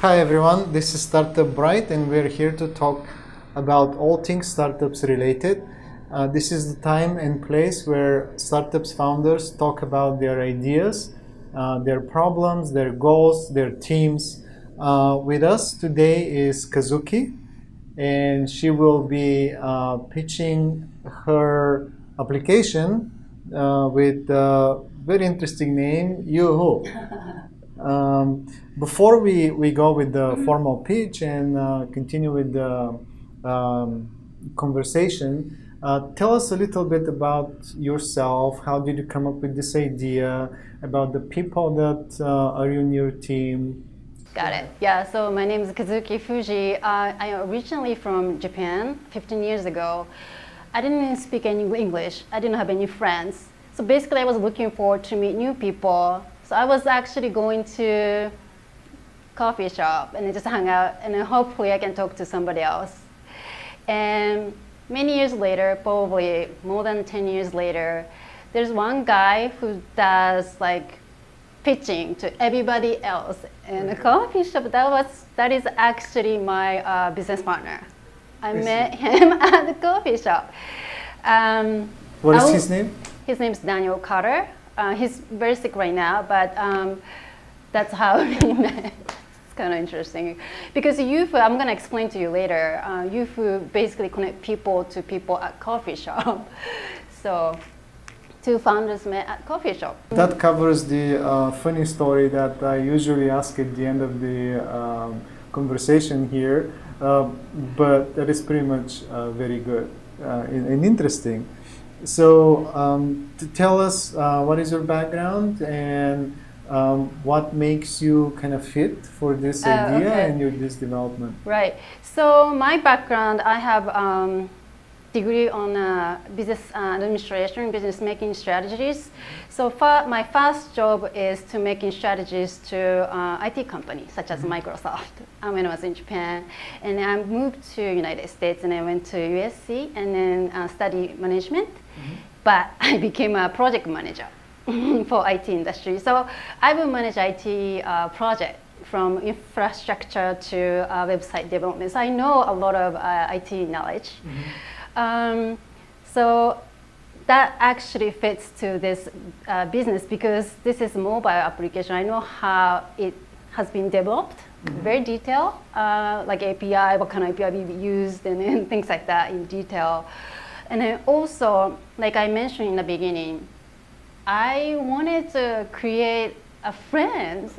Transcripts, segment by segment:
Hi everyone, this is Startup Bright and we're here to talk about all things startups related. This is the time and place where startups founders talk about their ideas, their problems, their goals, their teams. With us today is Kazuki, and she will be pitching her application with a very interesting name, uHoo. Before we go with the formal pitch and continue with the conversation, tell us a little bit about yourself. How did you come up with this idea? About the people that are in your team? Got it. Yeah, so my name is Kazuki Fujii. I am originally from Japan 15 years ago. I didn't speak any English. I didn't have any friends. So basically I was looking forward to meet new people. So I was actually going to coffee shop and just hang out and then hopefully I can talk to somebody else. And many years later, probably more than 10 years later, there's one guy who does like pitching to everybody else in a coffee shop. That is actually my business partner. I met him at the coffee shop. What is his name? His name is Daniel Carter. He's very sick right now, but that's how we met. It's kind of interesting. Because uHoo, I'm going to explain to you later, uHoo basically connect people to people at coffee shop. So two founders met at coffee shop. That covers the funny story that I usually ask at the end of the conversation here, but that is pretty much very good and interesting. So to tell us what is your background and what makes you kind of fit for this idea and this development? Right. So my background, I have degree on business administration, business making strategies. So my first job is to making strategies to IT companies such as Microsoft when I was in Japan. And I moved to United States and I went to USC and then studied management. But I became a project manager for IT industry. So I will manage IT project from infrastructure to website development. So I know a lot of IT knowledge. So that actually fits to this business because this is a mobile application. I know how it has been developed, very detailed, like API, what kind of API we used, and things like that in detail. And then also, like I mentioned in the beginning, I wanted to create a friend.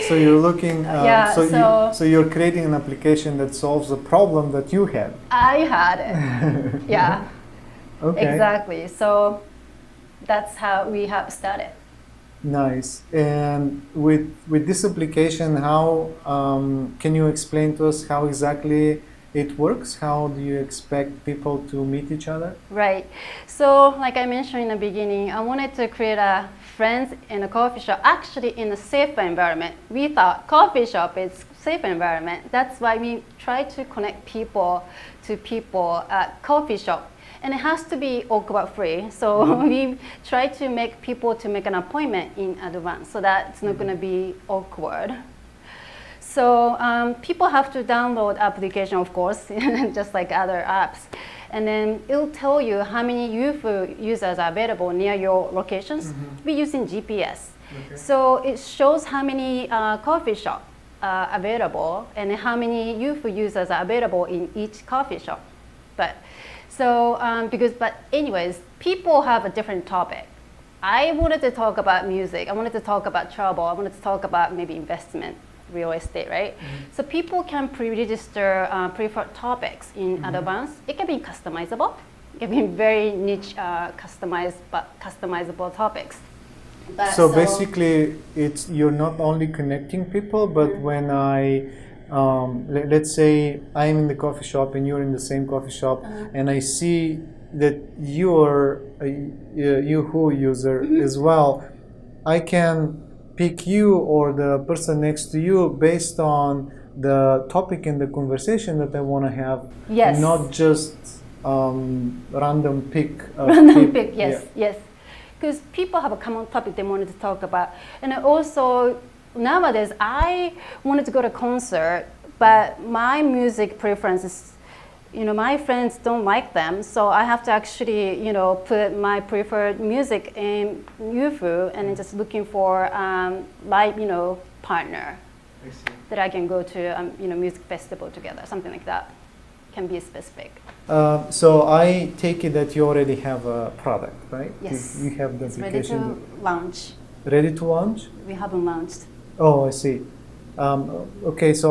So you're looking, so you're creating an application that solves a problem that you had. I had it, yeah. Okay. Exactly, so that's how we have started. Nice. And with this application, how can you explain to us how exactly it works? How do you expect people to meet each other? Right. So like I mentioned in the beginning, I wanted to create a friends in a coffee shop, actually in a safe environment. We thought coffee shop is safe environment. That's why we try to connect people to people at coffee shop. And it has to be awkward free. So we try to make people to make an appointment in advance so that it's not going to be awkward. So people have to download application, of course, just like other apps. And then it'll tell you how many uHoo users are available near your locations. We're using GPS. Okay. So it shows how many coffee shops are available and how many uHoo users are available in each coffee shop. But anyways, people have a different topic. I wanted to talk about music. I wanted to talk about travel. I wanted to talk about maybe investment, real estate, right? So people can pre-register preferred topics in advance. It can be customizable. It can be very niche, customizable topics. So basically, you're not only connecting people, but when let's say I'm in the coffee shop and you're in the same coffee shop, and I see that you're a uHoo user as well, I can pick you or the person next to you based on the topic in the conversation that I want to have. Yes. Not just random pick. Yes. Because people have a common topic they wanted to talk about. And also, nowadays I wanted to go to concert, but my music preferences, my friends don't like them, so I have to actually, put my preferred music in uHoo and then just looking for live, partner that I can go to, music festival together, something like that. Can be specific. So I take it that you already have a product, right? Yes. You have the It's application. ready to launch. Ready to launch? We haven't launched. Oh, I see. Okay, so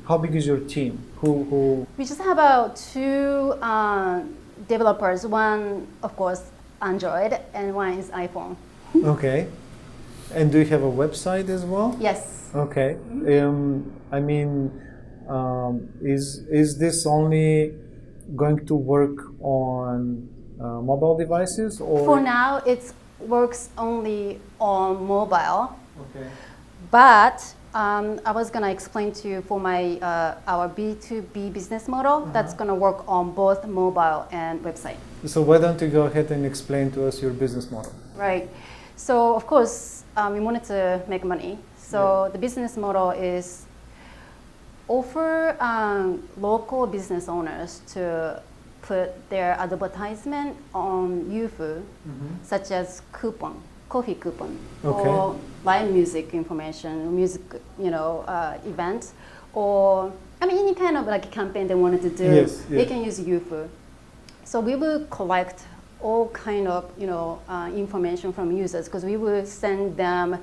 how big is your team? Who? We just have about 2 developers. One, of course, Android, and one is iPhone. Okay. And do you have a website as well? Yes. Okay. I mean, is this only going to work on mobile devices, or? For now, it works only on mobile. Okay. But I was gonna explain to you for my our B2B business model. That's gonna work on both mobile and website. So why don't you go ahead and explain to us your business model? Right. So of course we wanted to make money. So the business model is offer local business owners to put their advertisement on uHoo, such as coffee coupon, or live music information, music, event, or any kind of like campaign they wanted to do. They can use uHoo. So we will collect all kind of information from users, because we will send them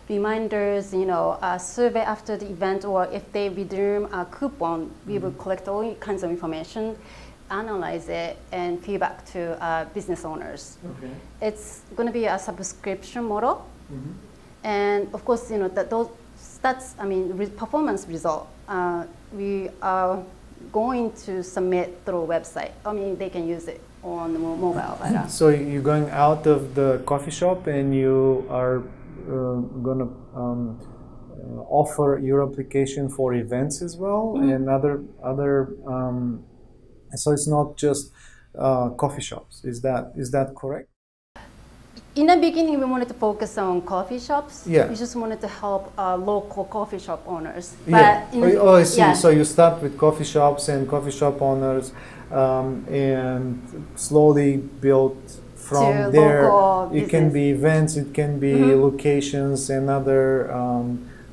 reminders, a survey after the event, or if they redeem a coupon, we will collect all kinds of information, analyze it, and feedback to business owners. Okay. It's going to be a subscription model, and of course, that's performance result. We are going to submit through a website. They can use it on the mobile. So you're going out of the coffee shop and you are going to offer your application for events as well, and other. So it's not just coffee shops. Is that correct? In the beginning, we wanted to focus on coffee shops. Yeah. We just wanted to help local coffee shop owners. Yeah. I see. Yeah. So you start with coffee shops and coffee shop owners, and slowly build from To there. local It can business. be events, it can be locations and other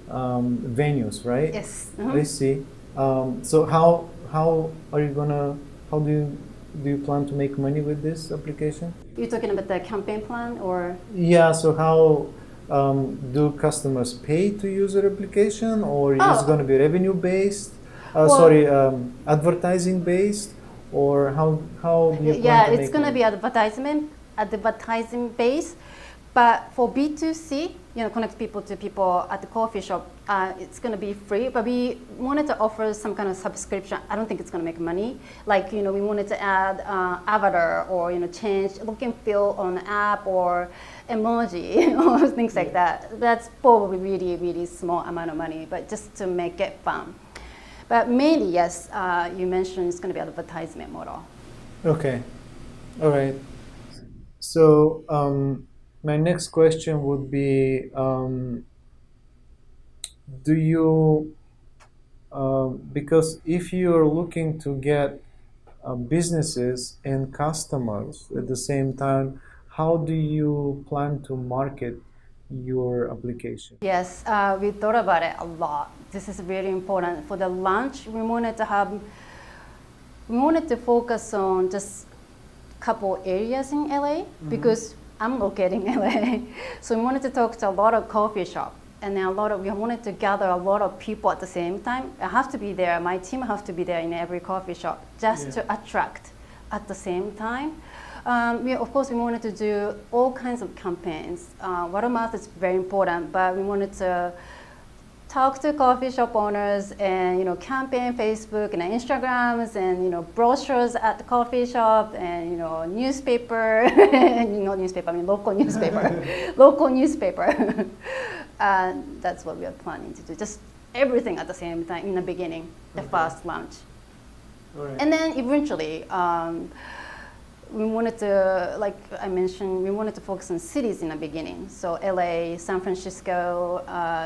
venues, right? Yes. I see. So how are you gonna? How do you plan to make money with this application? You're talking about the campaign plan, or? Yeah. So how do customers pay to use your application, or is it going to be revenue based? Advertising based, or how do you plan Yeah, to it's make going to money? be advertising based. But for B2C, connect people to people at the coffee shop, it's going to be free. But we wanted to offer some kind of subscription. I don't think it's going to make money. Like, we wanted to add avatar, or, change look and feel on the app, or emoji, or things like that. That's probably really, really small amount of money, but just to make it fun. But mainly, yes, you mentioned it's going to be advertisement model. Okay. All right. So my next question would be, do you, because if you're looking to get businesses and customers at the same time, how do you plan to market your application? Yes, we thought about it a lot. This is really important. For the launch, we wanted to focus on just a couple areas in LA, because I'm located in LA. So we wanted to talk to a lot of coffee shops, and then we wanted to gather a lot of people at the same time. I have to be there. My team have to be there in every coffee shop just to attract at the same time. Of course, we wanted to do all kinds of campaigns. Word of mouth is very important, but we wanted to talk to coffee shop owners and campaign Facebook and Instagrams and brochures at the coffee shop and newspaper, local newspaper, local newspaper. That's what we are planning to do. Just everything at the same time in the beginning, the first launch. All right. And then eventually, we wanted to, like I mentioned, we wanted to focus on cities in the beginning. So LA, San Francisco,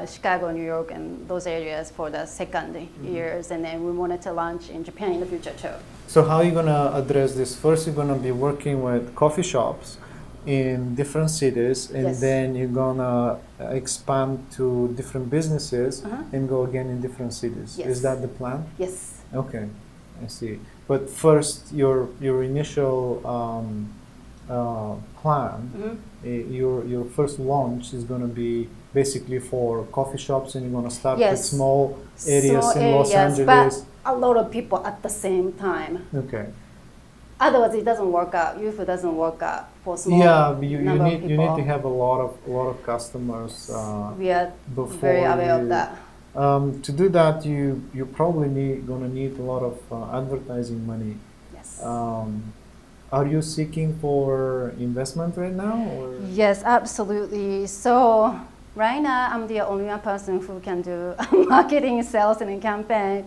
Chicago, New York, and those areas for the second years. And then we wanted to launch in Japan in the future too. So how are you going to address this? First, you're going to be working with coffee shops in different cities, and Yes. then you're going to expand to different businesses and go again in different cities. Yes. Is that the plan? Yes. Okay, I see. But first, your initial plan, your first launch is going to be basically for coffee shops, and you're going to start with Yes. small areas Small in Los areas, Angeles. but a lot of people at the same time. Okay. Otherwise, it doesn't work out. uHoo doesn't work out for small Yeah, you number of need people. to have a lot of customers We are before very aware you- of that. To do that, you probably gonna need a lot of advertising money. Yes. Are you seeking for investment right now, or? Yes, absolutely. So right now, I'm the only one person who can do marketing, sales, and a campaign.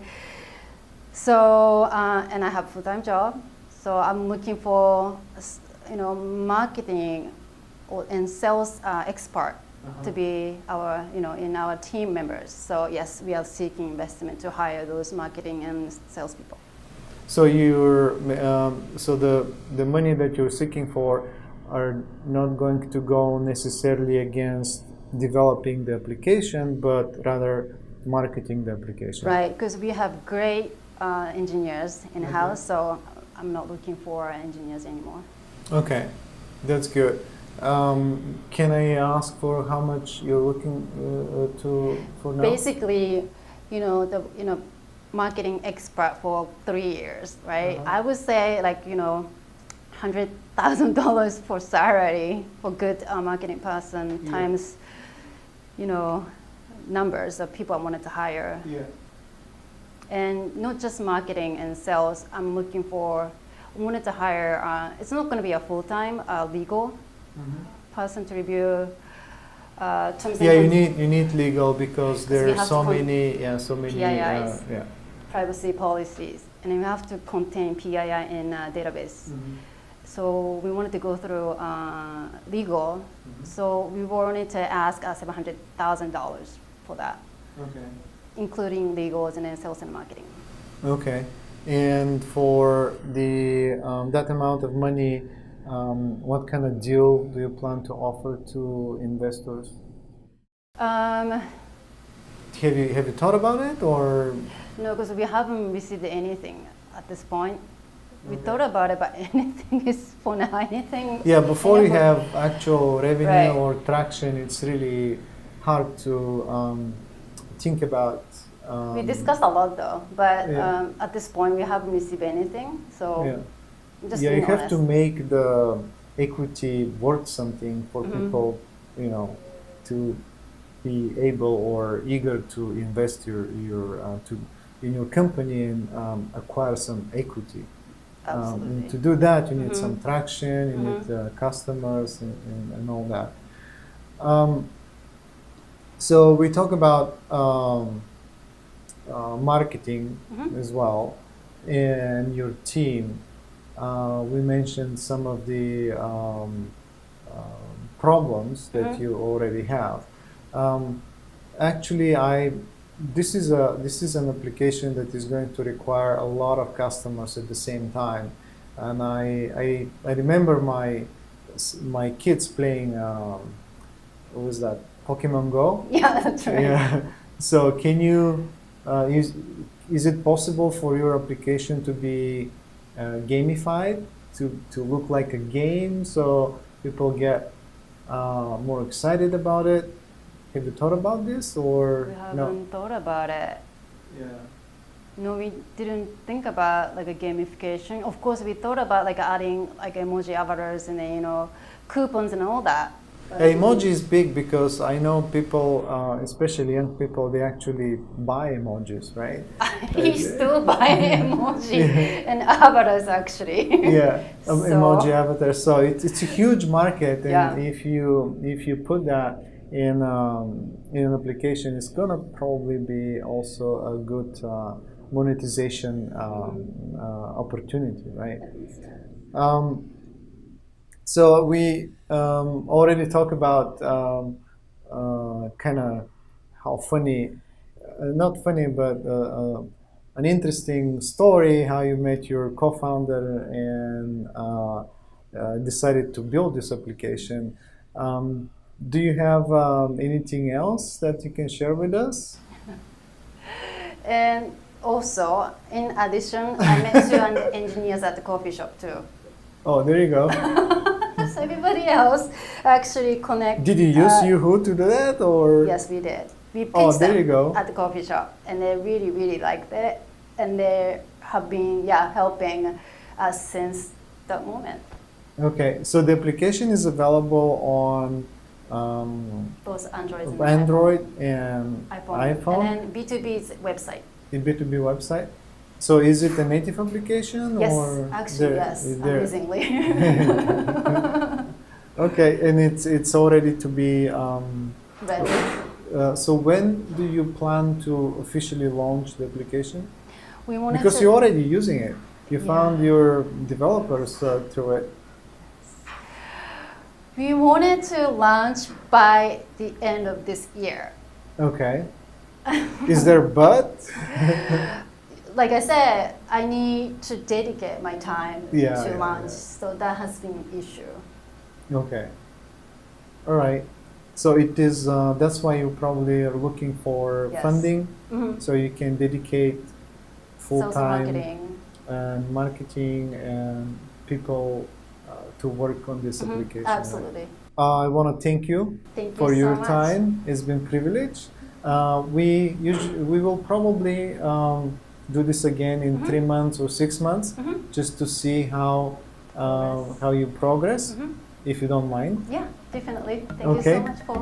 So and I have a full-time job. So I'm looking for marketing and sales expert to be our in our team members. So yes, we are seeking investment to hire those marketing and salespeople. So so the money that you're seeking for are not going to go necessarily against developing the application, but rather marketing the application. Right, because we have great engineers in-house, so I'm not looking for engineers anymore. Okay, that's good. Can I ask for how much you're looking for now? Basically, the marketing expert for 3 years, right? I would say like $100,000 for salary for good marketing person times numbers of people I wanted to hire. Yeah. And not just marketing and sales. I wanted to hire. It's not going to be a full-time legal person to review terms Yeah, and you need legal because there we are have so to many PIIs. yeah. privacy policies, and then we have to contain PII in a database. So we wanted to go through legal. So we wanted to ask $700,000 for that, Okay. including legals and then sales and marketing. Okay. And for the that amount of money, what kind of deal do you plan to offer to investors? Have you thought about it, or? No, because we haven't received anything at this point. We thought about it, but anything is for now. Anything. Yeah, before you have actual revenue Right. or traction, it's really hard to think about. We discussed a lot though, but Yeah. at this point we haven't received anything. So Yeah, just yeah, you being have to honest. make the equity worth something for Mm-hmm. people, to be able or eager to invest in your company and acquire some equity. Absolutely. And to do that, you need Mhm. some traction, you need customers, and all that. So we talk about marketing as well, and your team. We mentioned some of the problems that you already have. Actually, this is an application that is going to require a lot of customers at the same time, and I remember my kids playing. What was that? Pokemon Go. Yeah, that's right. Yeah. So can you? Is it possible for your application to be gamified to look like a game, so people get more excited about it? Have you thought about this, or We haven't no? thought about it. Yeah. No, we didn't think about like a gamification. Of course, we thought about like adding like emoji avatars and then coupons and all that. But Emoji is big because I know people, especially young people, they actually buy emojis, right? we still buy emoji and avatars actually. Yeah, So- emoji avatar. So it's a huge market, and Yeah. if you put that in an application, it's gonna probably be also a good monetization opportunity, right? So we already talked about kind of how funny, not funny, but an interesting story how you met your co-founder and decided to build this application. Do you have anything else that you can share with us? And also, in addition, I met two engineers at the coffee shop too. Oh, there you go. So everybody else actually connect. Did you use uHoo to do that, or? Yes, we did. We pitched Oh, there them you go. at the coffee shop, and they really, really liked it, and they have been, yeah, helping us since that moment. Okay, so the application is available on Both Android and Android and iPhone, iPhone, and then B2B's website. the B2B website. So is it a native application, Yes, or actually, yes, amazingly. Okay, and it's already to be. Ready. So when do you plan to officially launch the application? We wanted Because to, you're already using it. You Yeah. found your developers through it. we wanted to launch by the end of this year. Okay. Is there but? Like I said, I need to dedicate my time Yeah, to yeah, launch, yeah. so that has been an issue. Okay. All right. So it is. That's why you probably are looking for Yes. funding, Mhm. so you can dedicate full Sales and time marketing. and marketing and people to work on this Mhm. application. right? Absolutely. I want to thank you Thank you for so your much. time. It's been a privilege. We will probably do this again in 3 months or 6 months, Mhm. just to see how you progress, Mhm. if you don't mind. Yeah, definitely. Thank you Okay. so much for